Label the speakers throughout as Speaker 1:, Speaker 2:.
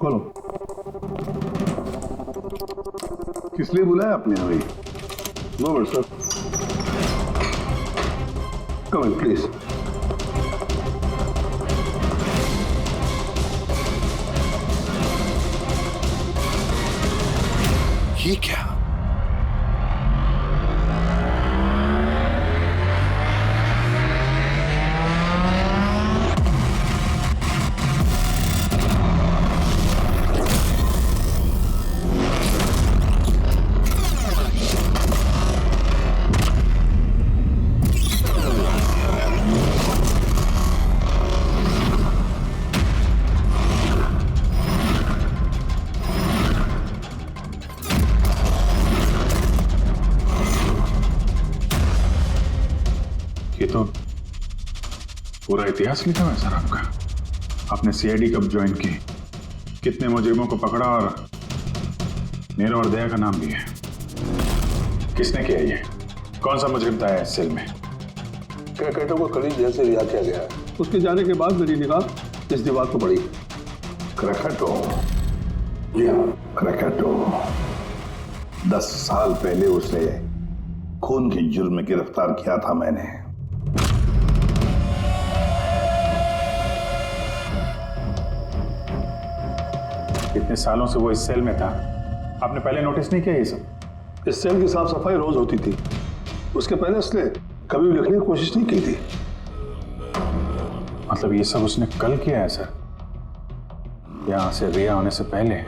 Speaker 1: खोलो। किस लिए बुलाया आपने हमें? No sir, come in please.
Speaker 2: ये क्या?
Speaker 3: ये तो पूरा इतिहास लिखा हुआ है सर आपका। आपने सीआईडी कब ज्वाइन की, कितने मुजरिमों को पकड़ा और मेरा और दया का नाम भी है। किसने किया ये? कौन सा मुजरिम था इस सेल में?
Speaker 1: क्रैकेटो को कड़ी जेल से रिहा किया गया है। उसके जाने के बाद मेरी निगाह इस दीवार को पड़ी। क्रैकेटो, जी हाँ क्रैकेटो। 10 साल पहले उसे खून के जुर्म में गिरफ्तार किया था मैंने।
Speaker 3: इतने सालों से वो इस सेल में था, आपने पहले नोटिस नहीं किया ये सब?
Speaker 1: इस सेल की साफ सफाई रोज होती थी। उसके पहले उसने कभी भी लिखने की कोशिश नहीं की थी।
Speaker 3: मतलब ये सब उसने कल किया है सर, यहां से रिहा होने से पहले?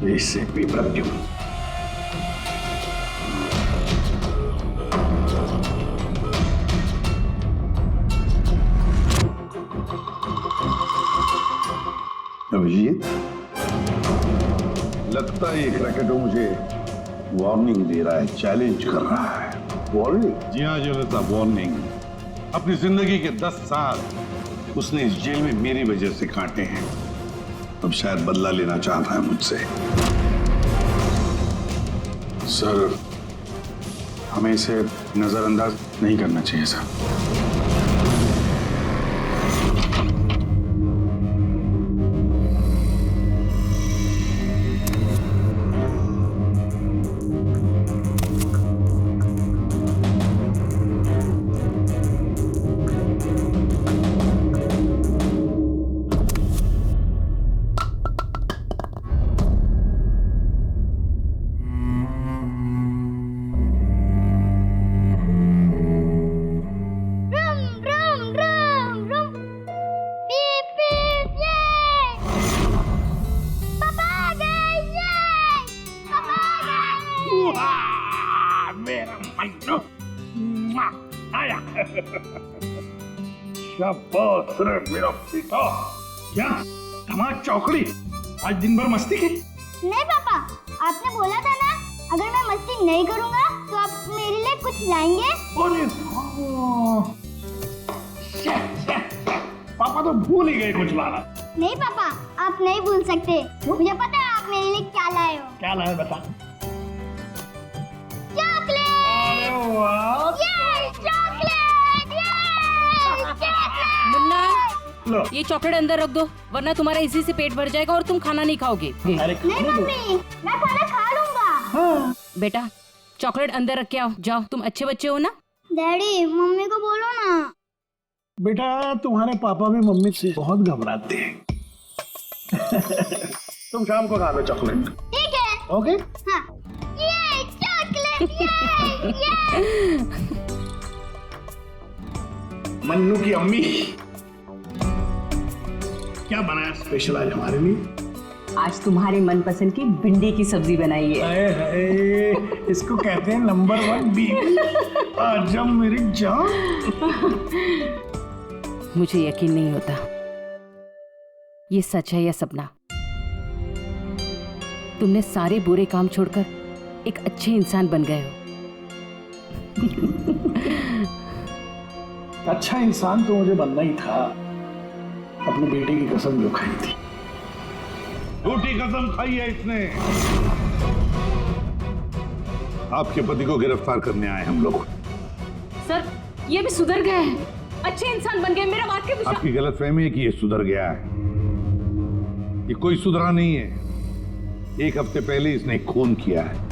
Speaker 1: इससे भी प्रत्युम अभिजीत, लगता है ये क्रैकेटो मुझे वार्निंग दे रहा है, चैलेंज कर रहा है। वार्निंग?
Speaker 4: जी हाँ जलता, वार्निंग। अपनी जिंदगी के 10 साल
Speaker 1: उसने इस जेल में मेरी वजह से काटे हैं। अब शायद बदला लेना चाहता है मुझसे।
Speaker 3: सर, हमें इसे नजरअंदाज नहीं करना चाहिए सर।
Speaker 1: शाबाश रे मेरा बेटा। क्या धमाक चौकड़ी, आज दिन भर मस्ती की?
Speaker 5: नहीं पापा, आपने बोला था ना अगर मैं मस्ती नहीं करूंगा तो आप मेरे लिए कुछ लाएंगे।
Speaker 1: अरे पापा तो भूल ही गए कुछ लाना।
Speaker 5: नहीं पापा, आप नहीं भूल सकते। मुझे पता है आप मेरे लिए क्या लाए हो।
Speaker 1: क्या लाए बता।
Speaker 5: चॉकलेट।
Speaker 1: अरे वाह,
Speaker 5: ये चॉकलेट,
Speaker 6: मुन्ना,
Speaker 1: लो।
Speaker 6: ये चॉकलेट अंदर रख दो वरना तुम्हारा इसी से पेट भर जाएगा और तुम खाना नहीं खाओगे।
Speaker 1: अरे
Speaker 5: नहीं मम्मी, मैं खाना खा लूंगा।
Speaker 1: हाँ।
Speaker 6: बेटा चॉकलेट अंदर रख के आओ, जाओ, तुम अच्छे बच्चे हो ना।
Speaker 5: डैडी मम्मी को बोलो ना।
Speaker 1: बेटा तुम्हारे पापा भी मम्मी से बहुत घबराते हैं। तुम शाम को खा लो चॉकलेट।
Speaker 5: ठीक है।
Speaker 1: ओके।
Speaker 5: हाँ। ये चॉकलेट, ये।
Speaker 1: मन्नू की अम्मी क्या बनाया स्पेशल आज हमारे लिए?
Speaker 7: आज तुम्हारे मनपसंद की भिंडी की सब्जी बनाई है।
Speaker 1: हाय हाय, इसको कहते हैं नंबर 1 बीवी। आजम मेरी जान।
Speaker 6: मुझे यकीन नहीं होता ये सच है या सपना। तुमने सारे बुरे काम छोड़कर एक अच्छे इंसान बन गए हो।
Speaker 1: अच्छा इंसान तो मुझे बनना ही था, अपने बेटे की कसम जो खाई थी।
Speaker 4: झूठी कसम खाई है इसने। आपके पति को गिरफ्तार करने आए हम लोग।
Speaker 6: सर ये भी सुधर गए हैं, अच्छे इंसान बन गए, मेरा बात के विश्वास।
Speaker 4: आपकी गलतफहमी है कि ये सुधर गया है। ये कोई सुधरा नहीं है। एक हफ्ते पहले इसने एक खून किया है।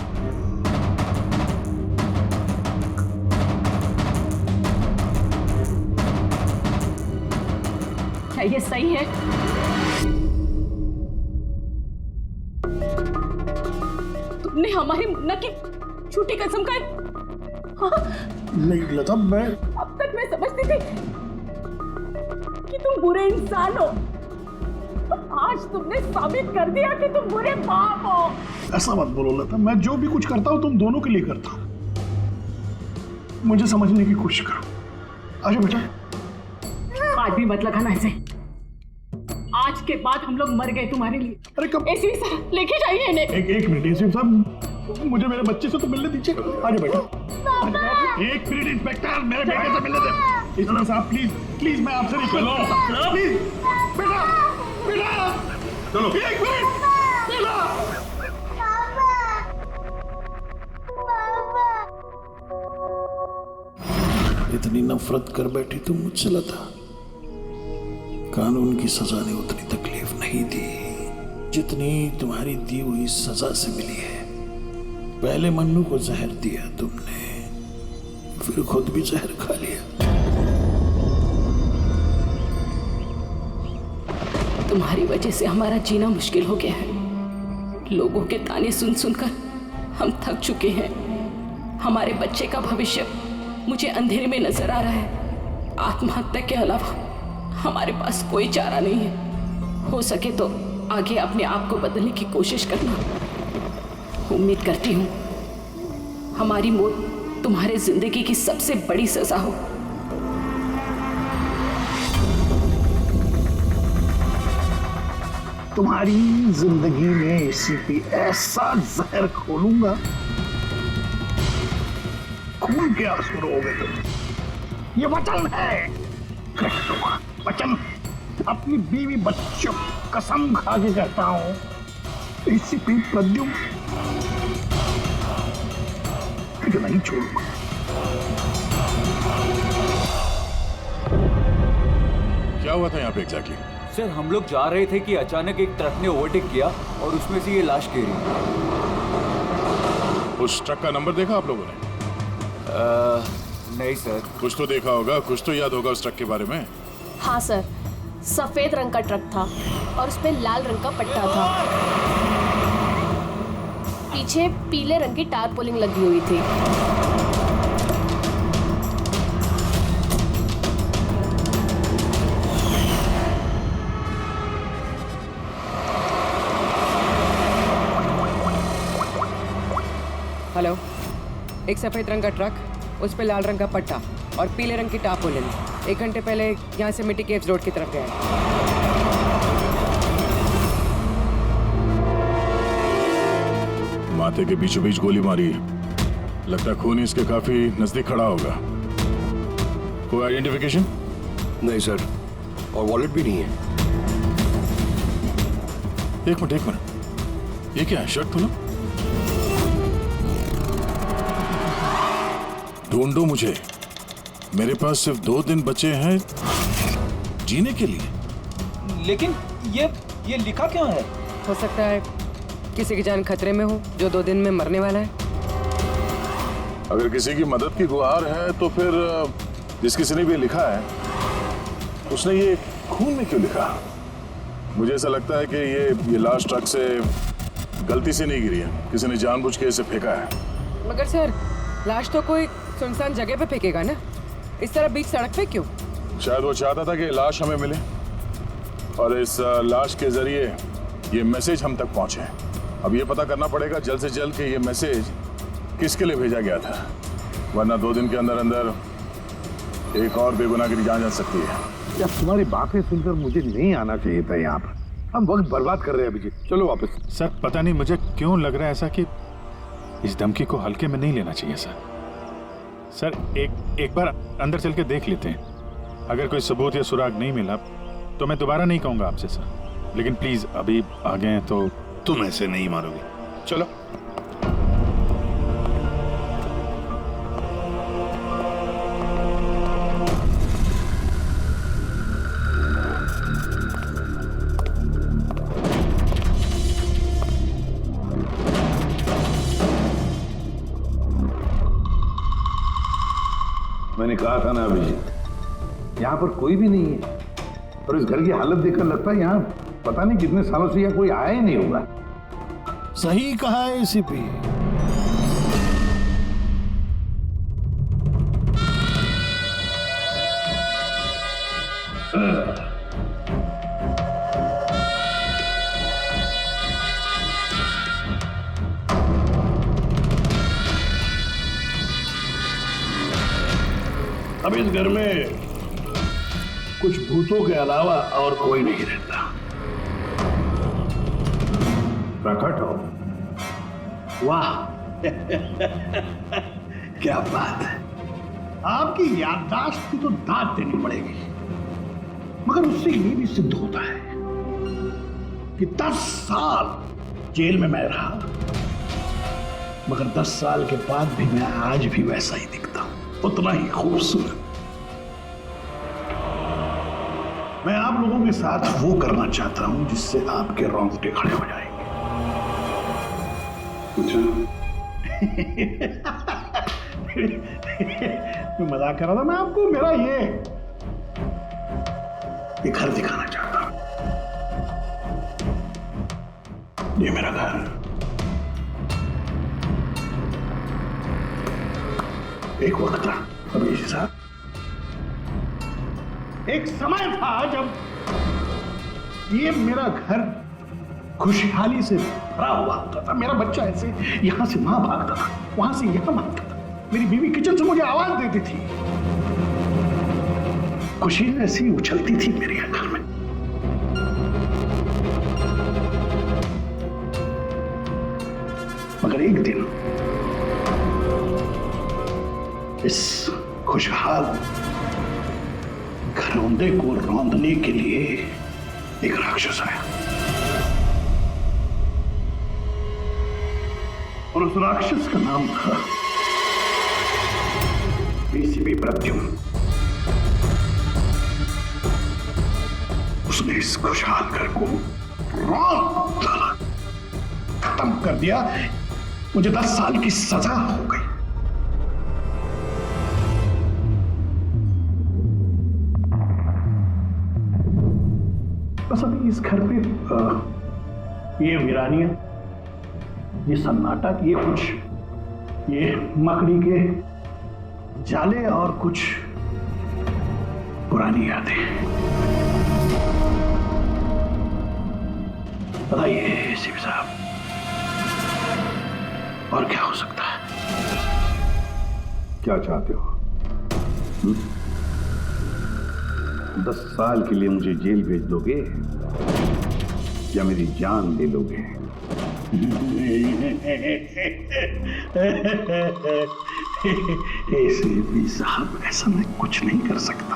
Speaker 6: क्या ये सही है? तुमने हमारी मुन्ना की झूठी कसम खाई? हाँ?
Speaker 1: नहीं लता, मैं
Speaker 6: अब तक मैं समझती थी कि तुम बुरे इंसान हो। आज तुमने साबित कर दिया कि तुम बुरे बाप हो।
Speaker 1: ऐसा मत बोलो लता, मैं जो भी कुछ करता हूँ तुम दोनों के लिए करता हूँ। मुझे समझने की कोशिश करो। आजा बेटा।
Speaker 6: आज भी मत लगाना ऐसे। आज के बाद हम लोग मर गए तुम्हारे लिए।
Speaker 1: अरे कब?
Speaker 6: एसीपी साहब लेके जाइए इन्हें।
Speaker 1: एक मिनट एसीपी साहब, मुझे मेरे बच्चे से तो मिलने दीजिए। आजा बेटा। एक मिनट इंस्पेक्टर, मेरे बेटे से मिलने दे। इंस्पेक्टर साहब प्लीज प्लीज, मैं आपसे रिक्वेस्ट करता हूं प्लीज। बेटा बेटा चलो। एक मिनट बेटा। इतनी नफरत कर बैठी तुम मुझसे लता। कानून की सजा ने उतनी तकलीफ नहीं दी जितनी तुम्हारी दी हुई सजा से मिली है। पहले मन्नू को जहर दिया तुमने, फिर खुद भी जहर खा लिया।
Speaker 6: तुम्हारी वजह से हमारा जीना मुश्किल हो गया है। लोगों के ताने सुन सुनकर हम थक चुके हैं। हमारे बच्चे का भविष्य मुझे अंधेरे में नजर आ रहा है। आत्महत्या के अलावा हमारे पास कोई चारा नहीं है। हो सके तो आगे अपने आप को बदलने की कोशिश करना। उम्मीद करती हूँ हमारी मौत तुम्हारे जिंदगी की सबसे बड़ी सजा हो।
Speaker 1: तुम्हारी जिंदगी में एसीपी ऐसा जहर खोलूंगा, खून के आंसू रोगे तुम। ये वचन है, वचन। अपनी बीवी बच्चों कसम खा के कहता हूं एसीपी प्रद्युम्न तुझे नहीं छोड़ूंगा।
Speaker 3: क्या हुआ था यहाँ पे एग्जैक्टली?
Speaker 2: सर हम लोग जा रहे थे कि अचानक एक ट्रक ने ओवरटेक किया और उसमें से ये लाश गिरी।
Speaker 3: उस ट्रक का नंबर देखा आप लोगों ने?
Speaker 2: नहीं सर।
Speaker 3: कुछ तो देखा होगा, कुछ तो याद होगा उस ट्रक के बारे में।
Speaker 8: हाँ सर, सफेद रंग का ट्रक था और उस पे लाल रंग का पट्टा था। पीछे पीले रंग की टारपोलिंग लगी हुई थी।
Speaker 9: हेलो, एक सफेद रंग का ट्रक, उस पे लाल रंग का पट्टा और पीले रंग की टारपोलिन 1 घंटे पहले यहाँ से मिट्टी केव्स रोड की तरफ गया है।
Speaker 3: माथे के बीचों बीच गोली मारी है। लगता है खून इसके काफी नजदीक खड़ा होगा। कोई आइडेंटिफिकेशन?
Speaker 10: नहीं सर, और वॉलेट भी नहीं है।
Speaker 3: एक मिनट, ये क्या है? शर्ट खोलो, ढूंढो मुझे। मेरे पास सिर्फ 2 दिन बचे हैं जीने के लिए।
Speaker 2: लेकिन ये लिखा क्यों है?
Speaker 9: हो सकता है किसी की जान खतरे में हो जो 2 दिन में मरने वाला है।
Speaker 3: अगर किसी की मदद की गुहार है तो फिर जिस किसी ने भी लिखा है उसने ये खून में क्यों लिखा? मुझे ऐसा लगता है कि ये लाश ट्रक से गलती से नहीं गिरी है, किसी ने जानबूझ के इसे फेंका है।
Speaker 9: मगर सर, लाश तो कोई सुनसान जगह पे फेंकेगा ना, इस तरह बीच सड़क पे क्यों?
Speaker 3: शायद वो चाहता था कि लाश हमें मिले और इस लाश के जरिए ये मैसेज हम तक पहुंचे। अब ये पता करना पड़ेगा जल्द से जल्द कि ये मैसेज किसके लिए भेजा गया था, वरना 2 दिन के अंदर अंदर एक और बेगुनाह की जान जा सकती है।
Speaker 4: जब तुम्हारी बातें सुनकर मुझे नहीं आना चाहिए था यहाँ पर। हम वक्त बर्बाद कर रहे हैं अभिजीत, चलो वापस।
Speaker 3: सर पता नहीं मुझे क्यों लग रहा है ऐसा कि इस धमकी को हल्के में नहीं लेना चाहिए। सर एक बार अंदर चल के देख लेते हैं। अगर कोई सबूत या सुराग नहीं मिला तो मैं दोबारा नहीं कहूंगा आपसे सर, लेकिन प्लीज अभी आ गए हैं तो।
Speaker 4: तुम ऐसे नहीं मारोगे। चलो।
Speaker 1: मैंने कहा था ना अभिजीत, यहाँ पर कोई भी नहीं है, और इस घर की हालत देखकर लगता है यहाँ पता नहीं कितने सालों से यहाँ कोई आया ही नहीं होगा।
Speaker 10: सही कहा है एसीपी।
Speaker 1: अब इस घर में कुछ भूतों के अलावा और कोई नहीं रहता। प्रकट हो। वाह क्या बात है, आपकी याददाश्त की तो दाद देनी पड़ेगी, मगर उससे ये भी सिद्ध होता है कि 10 साल जेल में मैं रहा, मगर 10 साल के बाद भी मैं आज भी वैसा ही दिखता हूं, उतना ही खूबसूरत। मैं आप लोगों के साथ वो करना चाहता हूं जिससे आपके रोंगटे खड़े हो जाएंगे। मैं मजाक कर रहा था, मैं आपको मेरा ये घर दिखाना चाहता हूं। ये मेरा घर, एक वक्त था अभिजीत साहब, एक समय था जब ये मेरा घर खुशहाली से भरा हुआ होता था। मेरा बच्चा ऐसे यहां से वहां भागता था, वहां से यहां भागता था। मेरी बीवी किचन से मुझे आवाज देती थी, खुशी ऐसी उछलती थी मेरे घर में। मगर एक दिन इस खुशहाल घरौंदे को रौंदने के लिए एक राक्षस आया, और उस राक्षस का नाम था एसीपी प्रद्युम्न। उसने इस खुशहाल घर को रौंद डाला, खत्म कर दिया। मुझे 10 साल की सजा हो गई। बस अभी इस घर पे ये वीरानियां, ये सन्नाटा, ये कुछ ये मकड़ी के जाले और कुछ पुरानी यादें। बताइए एसीपी साहब, और क्या हो सकता है? क्या चाहते हो? 10 साल के लिए मुझे जेल भेज दोगे या मेरी जान ले लोगे? एसीपी साहब, ऐसा मैं कुछ नहीं कर सकता।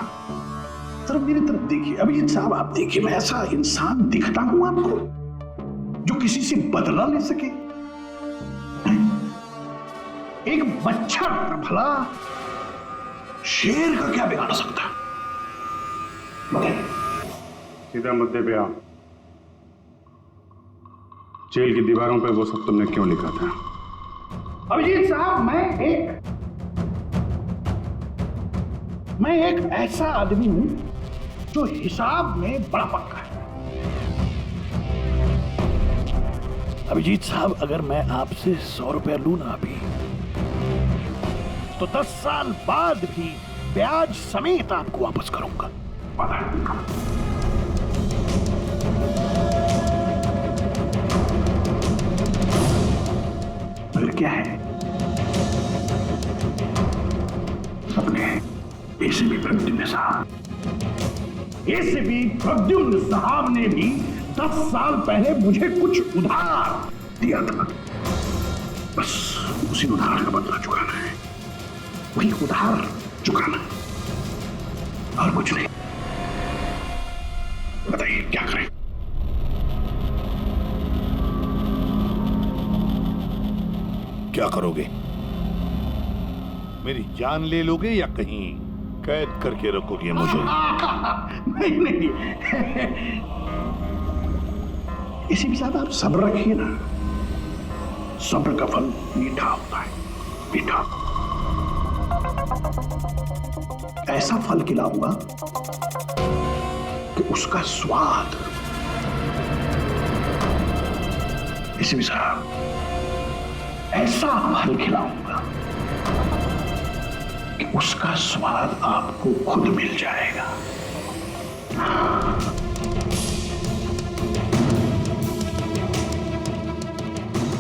Speaker 1: सिर्फ मेरी तरफ देखिए। अभिजीत साहब, आप देखिए, मैं ऐसा इंसान दिखता हूं आपको जो किसी से बदला ले सके? एक बच्चा भला शेर का क्या बिगाड़ सकता?
Speaker 3: सीधा मुद्दे पे आओ। जेल की दीवारों पे वो सब तुमने क्यों लिखा था?
Speaker 1: अभिजीत साहब, मैं एक ऐसा आदमी हूं जो हिसाब में बड़ा पक्का है। अभिजीत साहब, अगर मैं आपसे 100 रुपया लूं ना अभी, तो 10 साल बाद भी ब्याज समेत आपको वापस करूंगा। मगर क्या है, अपने एसीपी प्रद्युम्न साहब ने भी 10 साल पहले मुझे कुछ उधार दिया था। बस उसी उधार का बदला चुकाना है, वही उधार चुकाना, और कुछ नहीं।
Speaker 4: क्या करोगे? मेरी जान ले लोगे या कहीं कैद करके रखोगे मुझे?
Speaker 1: नहीं नहीं, इसी के साथ आप सब्र रखिए ना, सब्र का फल मीठा होता है, मीठा। ऐसा फल खिलाऊंगा कि उसका स्वाद, इसी के साथ ऐसा फल खिलाऊंगा कि उसका स्वाद आपको खुद मिल जाएगा।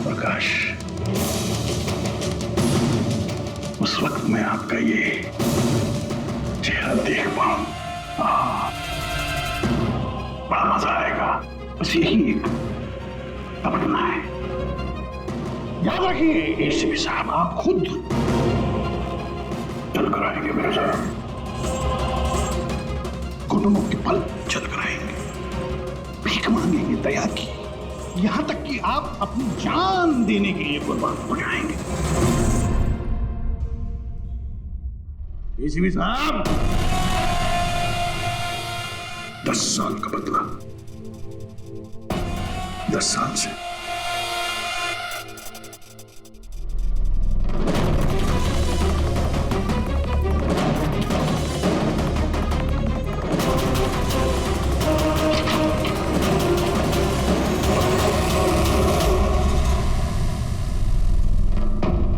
Speaker 1: प्रकाश, उस वक्त मैं आपका ये चेहरा देख पाऊं, बड़ा मजा आएगा। बस यही एक तमन्ना है। याद रखिए एसीपी साहब, आप खुद चल कर आएंगे मेरे साथ, घुटनों के पल चल कर आएंगे, भीख मांगेंगे दया की, यहां तक कि आप अपनी जान देने के लिए कुर्बान हो जाएंगे। एसीपी साहब, 10 साल का बदला, 10 साल से।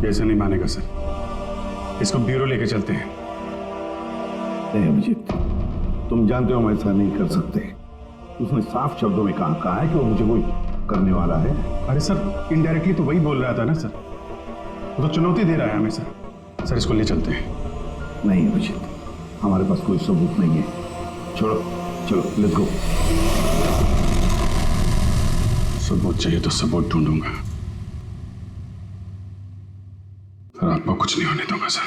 Speaker 3: ऐसा नहीं मानेगा सर, इसको ब्यूरो लेके चलते हैं।
Speaker 1: नहीं अभिजीत, तुम जानते हो हम ऐसा नहीं कर सकते। उसने साफ शब्दों में कहा है कि वो मुझे कोई करने वाला है।
Speaker 3: अरे सर, इनडायरेक्टली तो वही बोल रहा था ना सर, वो तो चुनौती दे रहा है हमें सर। सर इसको ले चलते हैं।
Speaker 1: नहीं अभिजीत, हमारे पास कोई सबूत नहीं है। छोड़ो, चलो लेट्स गो।
Speaker 3: सबूत चाहिए तो सबूत ढूंढूंगा, और आपको कुछ नहीं होने दूंगा सर।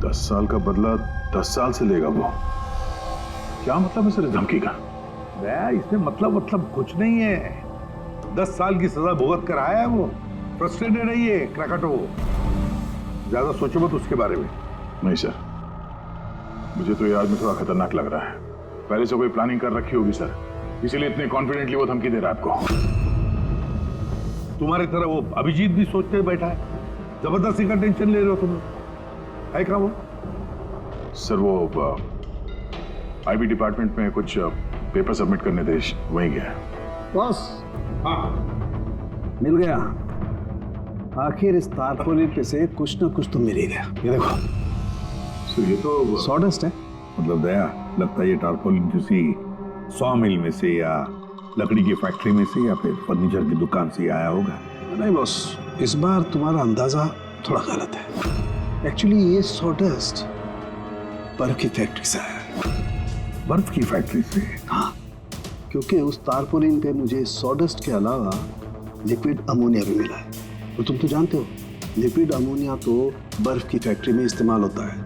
Speaker 1: 10 साल का बदला 10 साल से लेगा वो? क्या मतलब है सर इस धमकी का? इसमें मतलब कुछ नहीं है। 10 साल की सजा भुगत कर आया है वो। फ्रस्ट्रेटेड है ये क्रैकाटो। ज्यादा सोचो मत उसके बारे में।
Speaker 3: नहीं सर, मुझे तो ये आदमी थोड़ा खतरनाक लग रहा है। पहले से कोई प्लानिंग कर रखी होगी सर, इसीलिए इतने कॉन्फिडेंटली वो धमकी दे रहा है आपको।
Speaker 1: तुम्हारी तरह वो अभिजीत भी सोचते बैठा है। जबरदस्ती का टेंशन ले रहे हो तुम। है क्या वो?
Speaker 3: सर वो आईबी डिपार्टमेंट में कुछ पेपर सबमिट करने थे, वहीं गया।
Speaker 10: बस हाँ, मिल गया। आखिर इस तारपोलिन पे से कुछ ना कुछ तो मिल ही गया। ये देखो
Speaker 1: सर, ये तो
Speaker 10: सॉडस्ट है।
Speaker 1: मतलब दया, लगता है ये टारपोलिन किसी सॉ मिल में से या लकड़ी की फैक्ट्री में से या फिर फर्नीचर की दुकान से आया होगा।
Speaker 10: नहीं बॉस, इस बार तुम्हारा अंदाजा थोड़ा गलत है। एक्चुअली ये सॉडस्ट बर्फ की फैक्ट्री से आया है।
Speaker 1: बर्फ की फैक्ट्री से?
Speaker 10: हाँ, क्योंकि उस तारपोलिन पे मुझे सॉडस्ट के अलावा लिक्विड अमोनिया भी मिला है। और तुम तो जानते हो, लिक्विड अमोनिया तो बर्फ की फैक्ट्री में इस्तेमाल होता है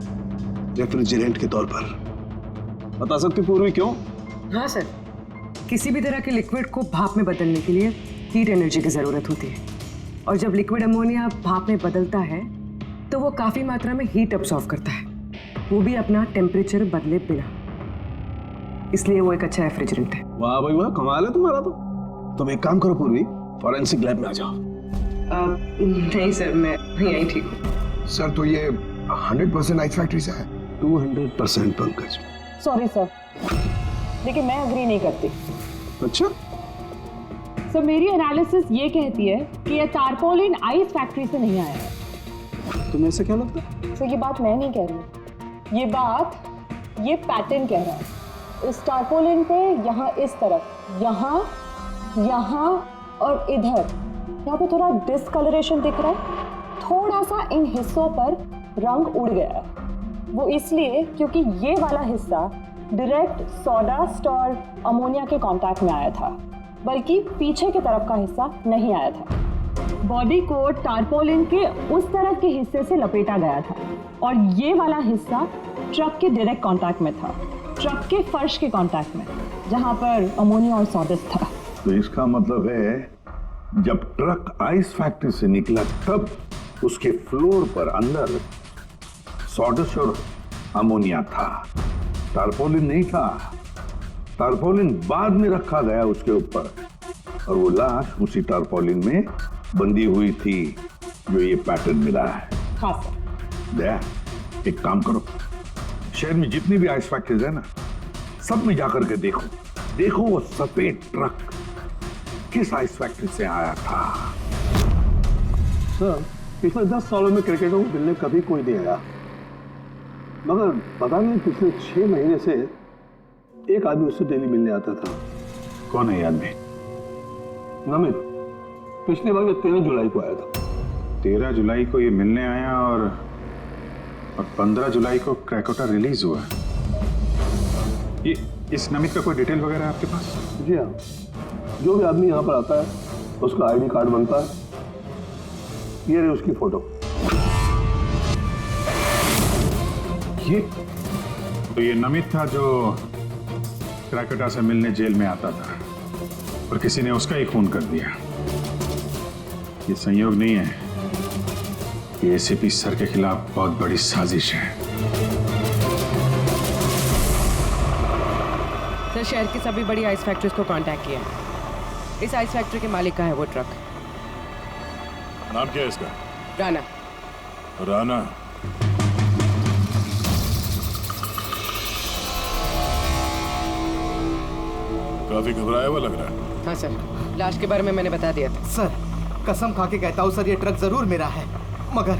Speaker 10: रेफ्रिजरेंट के तौर पर। बता सकते पूर्वी क्यों?
Speaker 9: हाँ सर, किसी भी तरह के लिक्विड को भाप में बदलने के लिए हीट एनर्जी की ज़रूरत होती है, और जब लिक्विड अमोनिया भाप में बदलता है तो वो काफ़ी मात्रा में हीट अब्सॉर्ब करता है, वो भी अपना टेम्परेचर बदले बिना। इसलिए वो एक अच्छा रेफ्रिजरेंट है।
Speaker 10: वाह भाई वाह, कमाल है तुम्हारा। तो तुम एक काम करो पूर्वी, फॉरेंसिक लैब में आ जाओ।
Speaker 9: नहीं सर, मैं यहीं ठीक हूँ।
Speaker 11: सर तो ये 100% आइस फैक्ट्री से है?
Speaker 10: 200% पंकज।
Speaker 12: सॉरी सर, लेकिन मैं अग्री नहीं करती।
Speaker 10: अच्छा
Speaker 12: सर, मेरी एनालिसिस ये कहती है कि ये टारपोलिन आइस फैक्ट्री से नहीं आया है।
Speaker 10: तुम्हें ऐसे क्या लगता है?
Speaker 12: सर ये बात मैं नहीं कह रही, ये बात ये पैटर्न कह रहा है। इस टारपोलिन पे यहाँ इस तरफ, यहाँ यहाँ और इधर, यहाँ पे थोड़ा डिसकलरेशन दिख रहा है। थोड़ा सा इन हिस्सों पर रंग उड़ गया है। वो इसलिए क्योंकि ये वाला हिस्सा डायरेक्ट सॉडास्ट और अमोनिया के कांटेक्ट में आया था, बल्कि पीछे की तरफ का हिस्सा नहीं आया था। बॉडी को टारपोलिन के उस तरफ के हिस्से से लपेटा गया था और ये वाला हिस्सा ट्रक के डायरेक्ट कांटेक्ट में था, ट्रक के फर्श के कांटेक्ट में, जहां पर अमोनिया और सॉडस्ट था।
Speaker 1: तो इसका मतलब है
Speaker 4: जब ट्रक आइस फैक्ट्री से निकला तब उसके फ्लोर पर अंदर सॉडस्ट और अमोनिया था, टारपोलिन नहीं था। टारपोलिन बाद में रखा गया उसके ऊपर और वो लाश उसी टारपोलिन में बंधी हुई थी जो ये पैटर्न मिला है।
Speaker 12: हाँ सर।
Speaker 4: दया, एक काम करो, शहर में जितनी भी आइस फैक्ट्रीज है ना, सब में जाकर के देखो वो सफेद ट्रक किस आइस फैक्ट्री से आया था।
Speaker 10: सर, पिछले 10 सालों में क्रिकेटरों को मिलने कभी कोई नहीं आया, मगर पता नहीं पिछले 6 महीने से एक आदमी उससे डेली मिलने आता था।
Speaker 3: कौन है ये आदमी?
Speaker 10: नमित, पिछले बार 13 जुलाई को आया था।
Speaker 3: 13 जुलाई को ये मिलने आया और 15 जुलाई को क्रैकोटा रिलीज हुआ। ये इस नमित का कोई डिटेल वगैरह है आपके पास?
Speaker 10: जी हाँ, जो भी आदमी यहाँ पर आता है उसका आईडी कार्ड बनता है। ये रही उसकी फोटो।
Speaker 3: ये नमित था जो क्रैकोटा से मिलने जेल में आता था और किसी ने उसका ही खून कर दिया। ये संयोग नहीं है, ये एसीपी सर के खिलाफ बहुत बड़ी साजिश है।
Speaker 9: सर, शहर की सभी बड़ी आइस फैक्ट्रीज को कांटेक्ट किया है। इस आइस फैक्ट्री के मालिक का है वो ट्रक।
Speaker 3: नाम क्या है इसका?
Speaker 9: राणा।
Speaker 3: राणा। काफी घबराया हुआ लग रहा है।
Speaker 9: हाँ सर, लाश के बारे में मैंने बता दिया था।
Speaker 13: सर, कसम खा के कहता हूँ सर, ये ट्रक जरूर मेरा है, मगर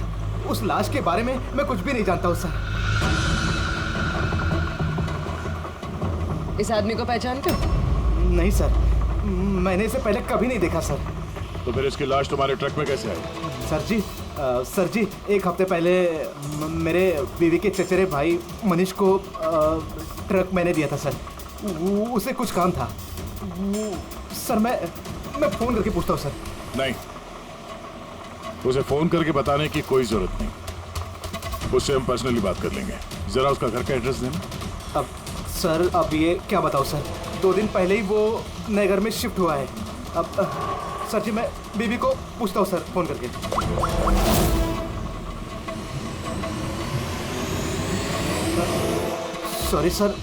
Speaker 13: उस लाश के बारे में मैं कुछ भी नहीं जानता हूँ सर।
Speaker 9: इस आदमी को पहचानते हो?
Speaker 13: नहीं सर, मैंने इसे पहले कभी नहीं देखा सर।
Speaker 3: तो फिर इसकी लाश तुम्हारे ट्रक में कैसे आई?
Speaker 13: सर जी, एक हफ्ते पहले मेरे बीवी के चचेरे भाई मनीष को ट्रक मैंने दिया था सर। उसे कुछ काम था। सर मैं फोन करके पूछता हूँ सर।
Speaker 3: नहीं, उसे फोन करके बताने की कोई जरूरत नहीं, उससे हम पर्सनली बात कर लेंगे। जरा उसका घर का एड्रेस देना।
Speaker 13: अब सर, अब ये क्या बताऊँ सर, 2 दिन पहले ही वो नए घर में शिफ्ट हुआ है। अब सर जी, मैं बीवी को पूछता हूँ सर फोन करके। सॉरी सर,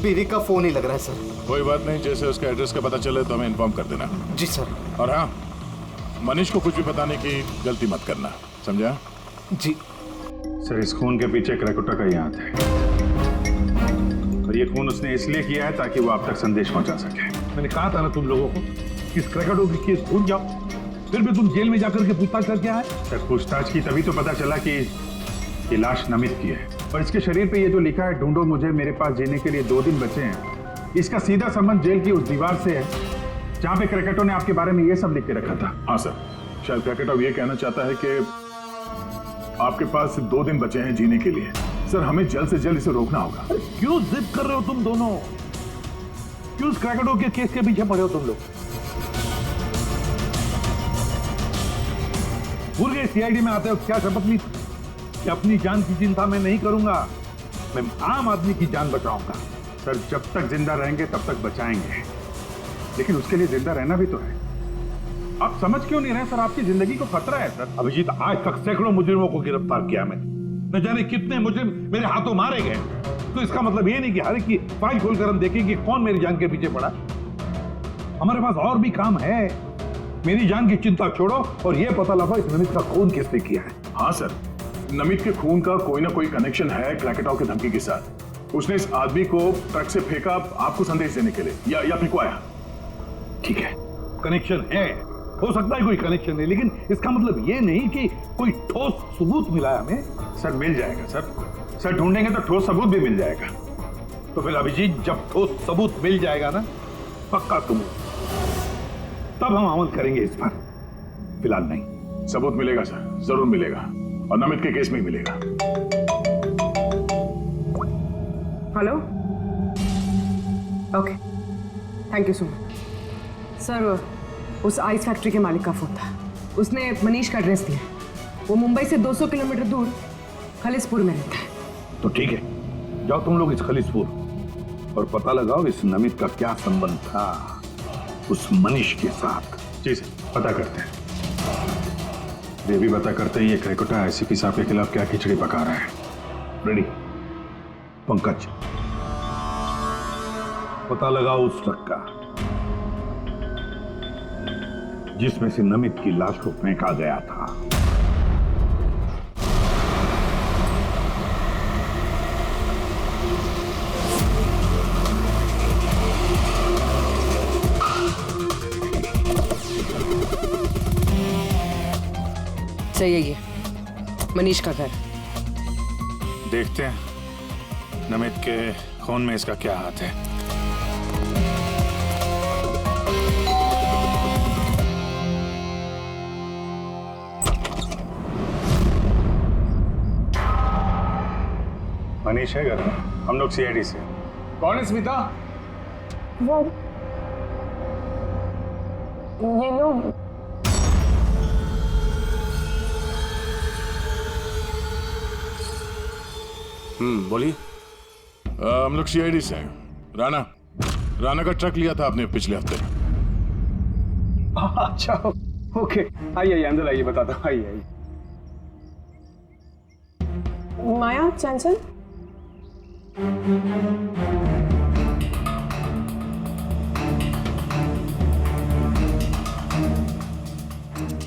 Speaker 13: बीवी का फोन ही लग रहा है सर।
Speaker 3: कोई बात नहीं, जैसे उसका एड्रेस का पता चले तो हमें इन्फॉर्म कर देना।
Speaker 13: जी सर।
Speaker 3: और हाँ, मनीष को कुछ भी बताने की गलती मत करना, समझा?
Speaker 13: जी
Speaker 3: सर, इस खून के पीछे क्रैकोटा का ही हाथ है और ये खून उसने इसलिए किया है ताकि वो आप तक संदेश पहुंचा सके।
Speaker 4: मैंने कहा था ना तुम लोगों को, इस क्रैकोटा की केस भूल जाओ, फिर भी तुम जेल में जाकर के पूछताछ करके आए।
Speaker 3: सर, पूछताछ की तभी तो पता चला कि ये लाश नमित की है और इसके शरीर पे ये जो लिखा है, ढूंढो मुझे, मेरे पास जीने के लिए 2 दिन बचे हैं, इसका सीधा संबंध जेल की उस दीवार से है जहां पे क्रैकेटो ने आपके बारे में ये सब लिख के रखा था। हाँ सर, शायद क्रैकेटो ये कहना चाहता है कि आपके पास 2 दिन बचे हैं जीने के लिए। सर, हमें जल्द से जल्द इसे रोकना होगा।
Speaker 4: क्यों जिद कर रहे हो तुम दोनों? क्यों क्रैकोटा के केस के पीछे पड़े हो तुम लोग? भूल गए सीआईडी में आते हो क्या शपथ ली कि अपनी जान की चिंता मैं नहीं करूंगा, मैं आम आदमी की जान बचाऊंगा।
Speaker 3: सर, जब तक जिंदा रहेंगे तब तक बचाएंगे, लेकिन उसके लिए जिंदा रहना भी तो है।
Speaker 4: आप समझ क्यों नहीं रहे सर? आपकी जिंदगी को खतरा है सर। अभिजीत, आज तक सैकड़ों मुजरिमों को गिरफ्तार किया मैंने, न जाने कितने मुजरिम मेरे हाथों मारे गए। तो इसका मतलब ये नहीं कि हर एक की फाइल खोलकर हम देखेंगे कौन मेरी जान के पीछे पड़ा। हमारे पास और भी काम है। मेरी जान की चिंता छोड़ो और ये पता लगाओ इस नमित का खून किसने किया है।
Speaker 3: हाँ सर, नमित के खून का कोई ना कोई कनेक्शन है क्रैकेटो की धमकी के साथ। उसने इस आदमी को ट्रक से फेंका आपको संदेश देने के लिए, या फिकवाया।
Speaker 4: ठीक है, कनेक्शन है, हो सकता है कोई कनेक्शन है, लेकिन इसका मतलब ये नहीं कि कोई ठोस सबूत मिला है हमें।
Speaker 3: सर, मिल जाएगा सर, ढूंढेंगे तो ठोस सबूत भी मिल जाएगा।
Speaker 4: तो फिर अभिजीत, जब ठोस सबूत मिल जाएगा ना, पक्का तुम, तब हम अमल करेंगे इस पर, फिलहाल नहीं।
Speaker 3: सबूत मिलेगा सर, जरूर मिलेगा, और नमित के केस में ही मिलेगा।
Speaker 9: Hello, okay, thank you so much. Sir, उस आइस फैक्ट्री के मालिक का फोन था, उसने मनीष का एड्रेस दिया। वो मुंबई से 200 किलोमीटर दूर खलिसपुर में रहता है।
Speaker 4: तो ठीक है, जाओ तुम लोग इस खलिसपुर और पता लगाओ इस नमित का क्या संबंध था उस मनीष के साथ।
Speaker 3: जी सर। पता करते हैं। ये भी पता करते हैं ये क्रेकोटा आईसीपी साहब के खिलाफ क्या खिचड़ी पका रहा है।
Speaker 4: रेडी पंकज, पता लगाओ उस ट्रक का जिसमें से नमित की लाश को फेंका गया था।
Speaker 9: सही है, ये मनीष का घर।
Speaker 3: देखते हैं नमित के खून में इसका क्या हाथ है। मनीष है घर में, हम लोग सीआईडी से।
Speaker 2: कौन है स्मिता?
Speaker 12: वो ये लोग
Speaker 2: बोलिए।
Speaker 14: हम लोग सीआईडी से हैं। राणा का ट्रक लिया था आपने पिछले हफ्ते।
Speaker 15: अच्छा, ओके, आइए अंदर आइए, बताता हूँ। आइए।
Speaker 12: माया, चंचल,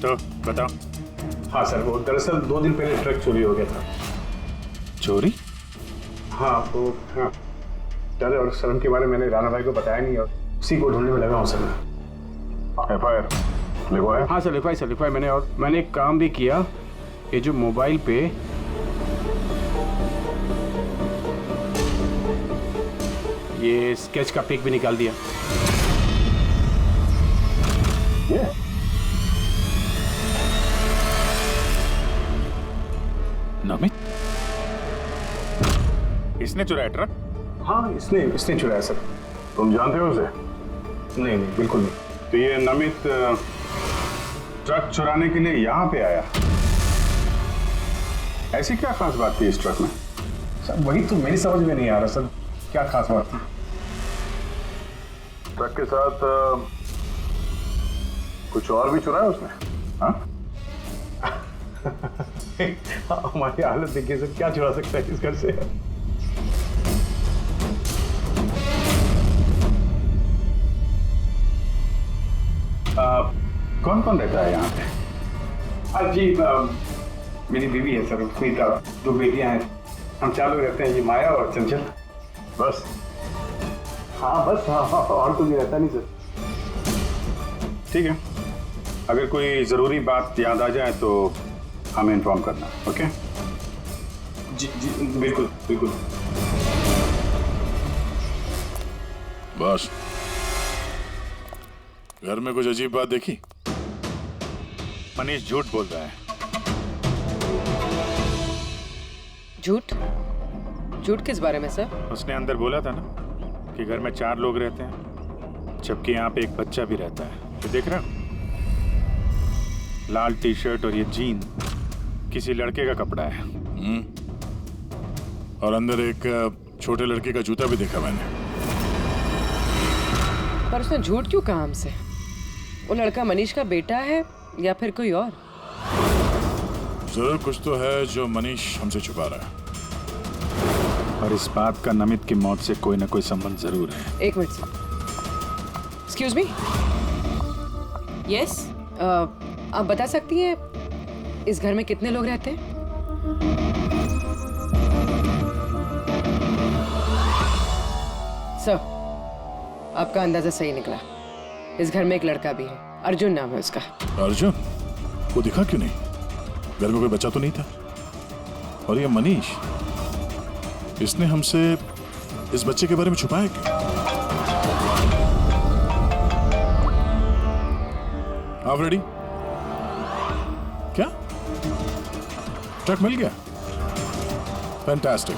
Speaker 3: तो बताओ।
Speaker 15: हाँ सर, वो दरअसल 2 दिन पहले ट्रक चोरी हो गया था।
Speaker 3: चोरी?
Speaker 15: हाँ, तो हाँ, डर और शर्म के बारे में मैंने राणा भाई को बताया नहीं और उसी को ढूंढने में लगा हूँ सर।
Speaker 3: एफआईआर लिखवाया?
Speaker 15: हाँ सर, लिखवाया मैंने, और मैंने एक काम भी किया। ये जो मोबाइल पे ये स्केच का पिक भी निकाल दिया।
Speaker 3: नमित इसने चुराया ट्रक?
Speaker 15: हाँ, इसने चुराया सर।
Speaker 3: तुम जानते हो उसे?
Speaker 15: नहीं, बिल्कुल नहीं।
Speaker 3: तो ये नमित ट्रक चुराने के लिए यहाँ पे आया, ऐसी क्या खास बात थी इस ट्रक में?
Speaker 15: सर वही तो मेरी समझ में नहीं आ रहा सर, क्या खास बात थी?
Speaker 3: ट्रक के साथ कुछ और भी चुराया उसने? हाँ?
Speaker 15: हमारी हालत देखिए सर, क्या चुरा सकता है इस घर से?
Speaker 3: कौन कौन रहता है यहाँ पे?
Speaker 15: हाँ जी, मेरी बीवी है सर, स्मिता, 2 बेटियां हैं। हम 4 लोग रहते हैं, ये माया और चंचल।
Speaker 3: बस?
Speaker 15: हाँ बस, हाँ, और कोई रहता नहीं सर।
Speaker 3: ठीक है, अगर कोई जरूरी बात याद आ जाए तो हमें इन्फॉर्म करना। ओके?
Speaker 15: जी बिल्कुल बिल्कुल।
Speaker 14: बस घर में कुछ अजीब बात देखी?
Speaker 3: मनीष झूठ बोल रहा है।
Speaker 9: झूठ किस बारे में सर?
Speaker 3: उसने अंदर बोला था ना कि घर में 4 लोग रहते हैं, जबकि यहाँ पे एक बच्चा भी रहता है। तो देख रहे हो, लाल टी शर्ट और ये जीन किसी लड़के का कपड़ा है।
Speaker 14: और अंदर एक छोटे लड़के का जूता भी देखा मैंने।
Speaker 9: पर उसने झूठ क्यों कहा हमसे? वो लड़का मनीष का बेटा है या फिर कोई और?
Speaker 14: जरूर कुछ तो है जो मनीष हमसे छुपा रहा है।
Speaker 3: और इस बात का नमित की मौत से कोई ना कोई संबंध जरूर है।
Speaker 9: एक minute sir, excuse me.
Speaker 6: Yes,
Speaker 9: आप बता सकती हैं इस घर में कितने लोग रहते हैं? सर, आपका अंदाजा सही निकला। इस घर में एक लड़का भी है, अर्जुन नाम है उसका।
Speaker 14: अर्जुन? वो दिखा क्यों नहीं? घर में कोई बच्चा तो नहीं था? और ये मनीष, इसने हमसे इस बच्चे के बारे में छुपाया क्यों? आप रेडी? क्या ट्रक मिल गया? फैंटास्टिक।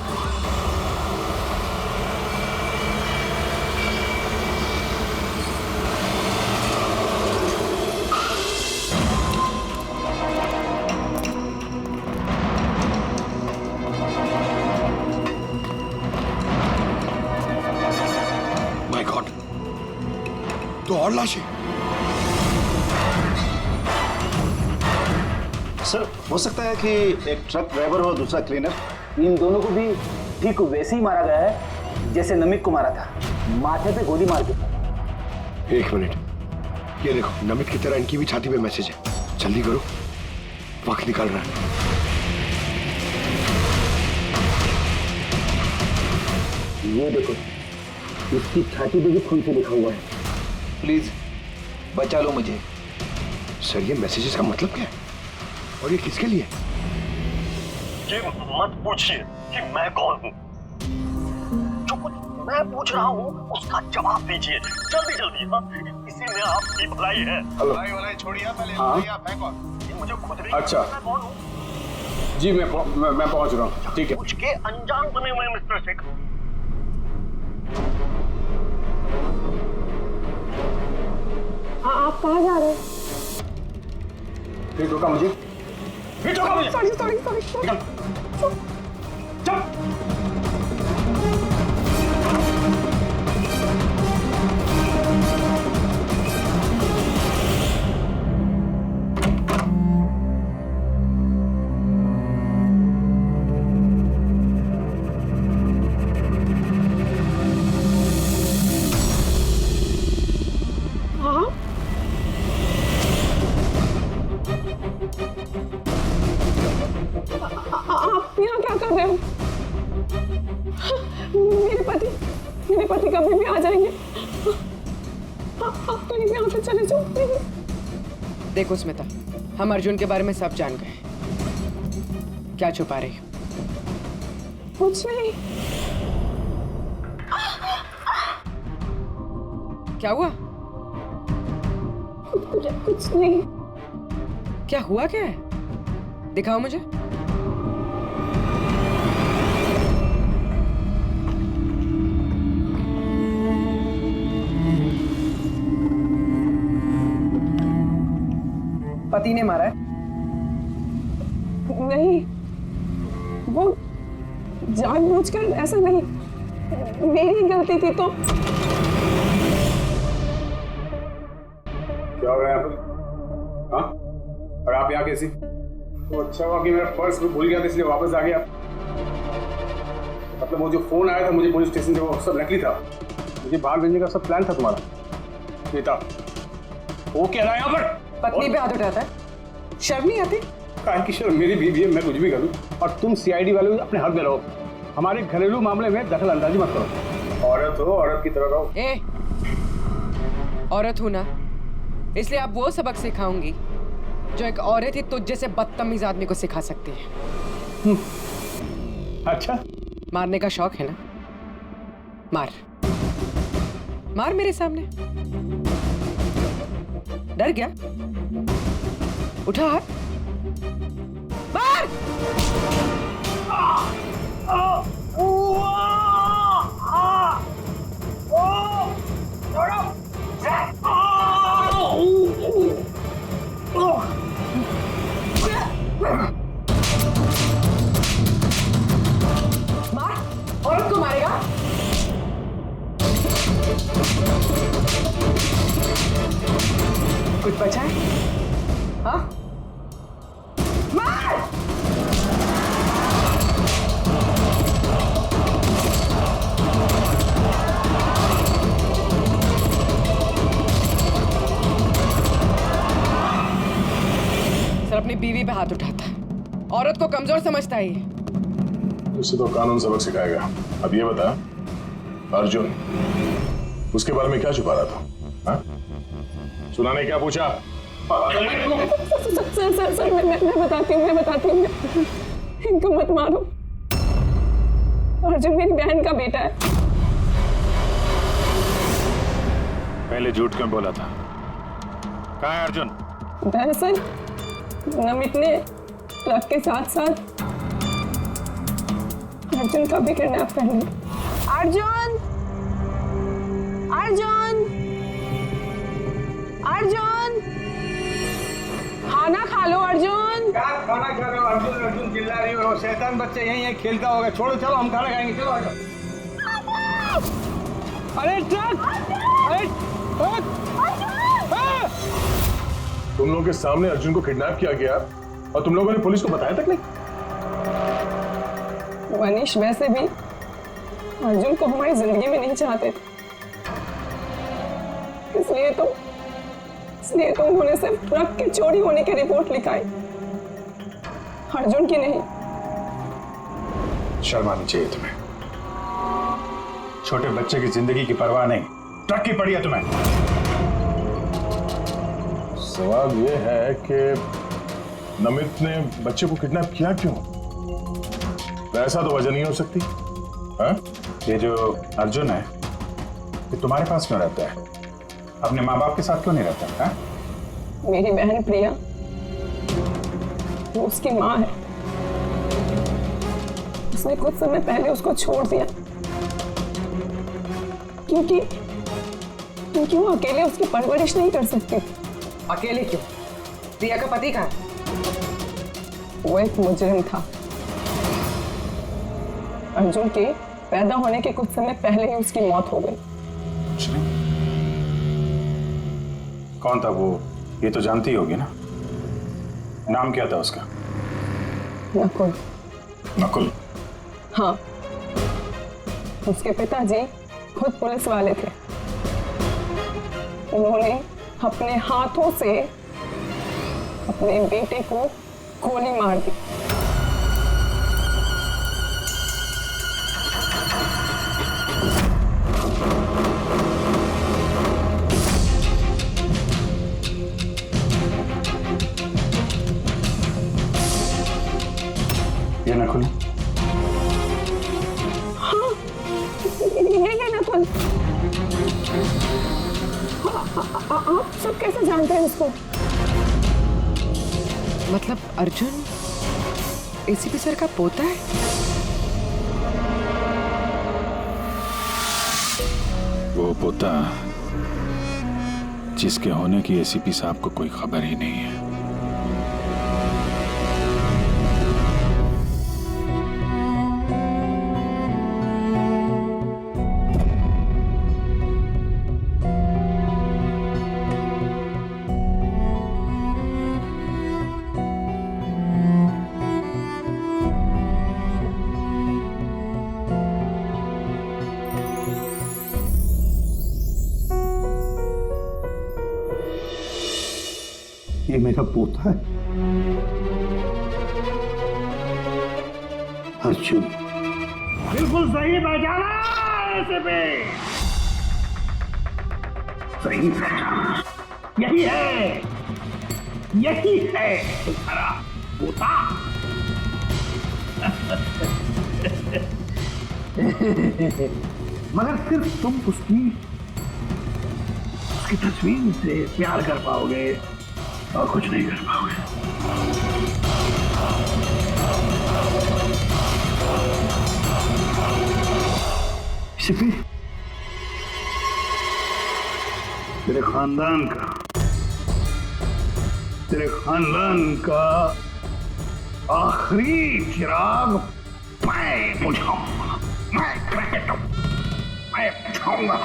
Speaker 11: माय गॉड, तो और लाशें।
Speaker 10: सर हो सकता है कि एक ट्रक ड्राइवर और दूसरा क्लीनर।
Speaker 13: इन दोनों को भी ठीक वैसे ही मारा गया है जैसे नमित को मारा था, माथे पे गोली मार के।
Speaker 11: एक मिनट, ये देखो नमित की तरह इनकी भी छाती पे मैसेज है। जल्दी करो, वक्त निकल रहा है।
Speaker 13: ये देखो, इसकी छाती पे भी खून से लिखा हुआ है, प्लीज बचा लो मुझे।
Speaker 11: सर ये मैसेजेस का मतलब क्या है और ये किसके लिए?
Speaker 16: ये मत पूछिए कि मैं कौन हूँ। जो कुछ मैं पूछ रहा हूँ उसका जवाब दीजिए जल्दी जल्दी। हाँ, इसी में आपकी भलाई है।
Speaker 3: भलाई छोड़िए पहले।
Speaker 16: हाँ?
Speaker 3: आप हैं कौन?
Speaker 16: ये मुझे खुद नहीं
Speaker 15: अच्छा।
Speaker 16: मैं कौन हूँ?
Speaker 15: जी मैं पहुंच रहा हूँ। ठीक है।
Speaker 16: कुछ के अनजान बने हुए मिस्टर शेखर।
Speaker 12: आप कहाँ जा रहे हैं?
Speaker 15: फिर रोका मुझे।
Speaker 12: सॉरी।
Speaker 15: चल।
Speaker 12: आप यहाँ क्या कर रहे हो? मेरे पति कभी भी आ जाएंगे। आप तो यहाँ से चले जाओ।
Speaker 9: देखो स्मिता, हम अर्जुन के बारे में सब जान गए। क्या छुपा रही हो?
Speaker 12: कुछ नहीं।
Speaker 9: क्या हुआ?
Speaker 12: कुछ नहीं।
Speaker 9: क्या हुआ क्या है? दिखाओ मुझे। पति ने मारा है?
Speaker 12: नहीं, वो जानबूझकर ऐसा नहीं, मेरी गलती थी। तो
Speaker 15: क्या हो रहा है यहाँ पर? हाँ? और आप यहाँ कैसी? तो अच्छा हुआ कि मेरा पर्स भूल गया था इसलिए वापस आ गया। मतलब वो जो फोन आया था मुझे पुलिस स्टेशन से, वो सब नकली था। मुझे बाहर भेजने का सब प्लान था तुम्हारा। बेटा वो कह रहा है यहाँ पर
Speaker 9: पत्नी पे हाथ उठाता है, शर्म नहीं आती?
Speaker 15: काहे की शर्म? मेरी बीवी है, मैं कुछ भी करूँ। और तुम सीआईडी वाले भी अपने हक में रहो, हमारे घरेलू मामले में दखल अंदाजी मत करो। औरत हो, औरत की तरह रहो।
Speaker 9: औरत हूं ना, इसलिए आप वो सबक सिखाऊंगी जो एक औरत ही तुझ जैसे बदतमीज आदमी को सिखा सकती है।
Speaker 15: अच्छा,
Speaker 9: मारने का शौक है ना? मार मार मेरे सामने। डर गया? उठा हाथ, मार। मार, औरत को मारेगा? कुछ बचा है? हाँ? मार! सर अपनी बीवी पे हाथ उठाता है, औरत को कमजोर समझता है ये।
Speaker 14: उसे तो कानून सबक सिखाएगा। अब ये बता, अर्जुन उसके बारे में क्या छुपा रहा था? हाँ? सुनाने क्या पूछा?
Speaker 12: सर मैं बताती हूँ। इनको मत मारो। अर्जुन मेरी बहन का बेटा है।
Speaker 14: पहले झूठ क्यों बोला था? कहाँ है अर्जुन?
Speaker 12: दरअसल नमित ने ट्रक के साथ साथ अर्जुन का भी किडनैप कर लिया। अर्जुन! खाना खा लो अर्जुन।
Speaker 15: क्या खाना खा रहे हो? अर्जुन चिल्ला रही हो। शैतान बच्चा यहीं खेलता होगा। छोड़ो, चलो हम खाना खाएंगे। चलो आ जाओ। अरे ट्रक! अरे
Speaker 14: तुम लोगों के सामने अर्जुन को किडनैप किया गया
Speaker 3: और तुम लोगों ने पुलिस को बताया तक नहीं?
Speaker 12: मनीष वैसे भी अर्जुन को हमारी जिंदगी में नहीं चाहते थे, इसलिए तो उन्होंने सिर्फ ट्रक के चोरी होने की रिपोर्ट लिखाई, अर्जुन की नहीं।
Speaker 3: शर्म आनी चाहिए तुम्हें। छोटे बच्चे की जिंदगी की परवाह नहीं, ट्रक की पड़ी है तुम्हें।
Speaker 14: सवाल यह है कि नमित ने बच्चे को किडनैप किया क्यों? ऐसा तो वजह नहीं हो सकती। हाँ?
Speaker 3: ये जो अर्जुन है ये तुम्हारे पास क्यों रहता है? अपने माँ बाप के साथ क्यों नहीं रहता? हाँ?
Speaker 12: मेरी बहन प्रिया, वो उसकी माँ है। उसने कुछ समय पहले उसको छोड़ दिया क्योंकि वो अकेले उसकी परवरिश नहीं कर सकती।
Speaker 9: अकेले क्यों? प्रिया का पति कहाँ है?
Speaker 12: वो एक मुजरिम था। अर्जुन के पैदा होने के कुछ समय पहले ही उसकी मौत हो गई।
Speaker 3: कौन था वो? ये तो जानती होगी ना। नाम क्या था उसका?
Speaker 12: नकुल।
Speaker 3: नकुल?
Speaker 12: हाँ, उसके पिताजी खुद पुलिस वाले थे। उन्होंने अपने हाथों से अपने बेटे को गोली मार दी।
Speaker 3: ये नकुल?
Speaker 12: हाँ, ये नकुल। आप सब कैसे जानते हैं इसको?
Speaker 9: मतलब अर्जुन एसीपी सर का पोता है?
Speaker 3: वो पोता जिसके होने की एसीपी साहब को कोई खबर ही नहीं है।
Speaker 1: ये मेरा पोता है अर्जुन।
Speaker 15: बिल्कुल सही पहचाना ऐसे पे, सही पहचाना। यही है तुम्हारा पोता। मगर सिर्फ तुम उसकी तस्वीर से प्यार कर पाओगे और कुछ नहीं कर पाओगे। सिर्फ तेरे खानदान का आखिरी चिराग मैं बुझाऊंगा। मैं बुझाऊंगा।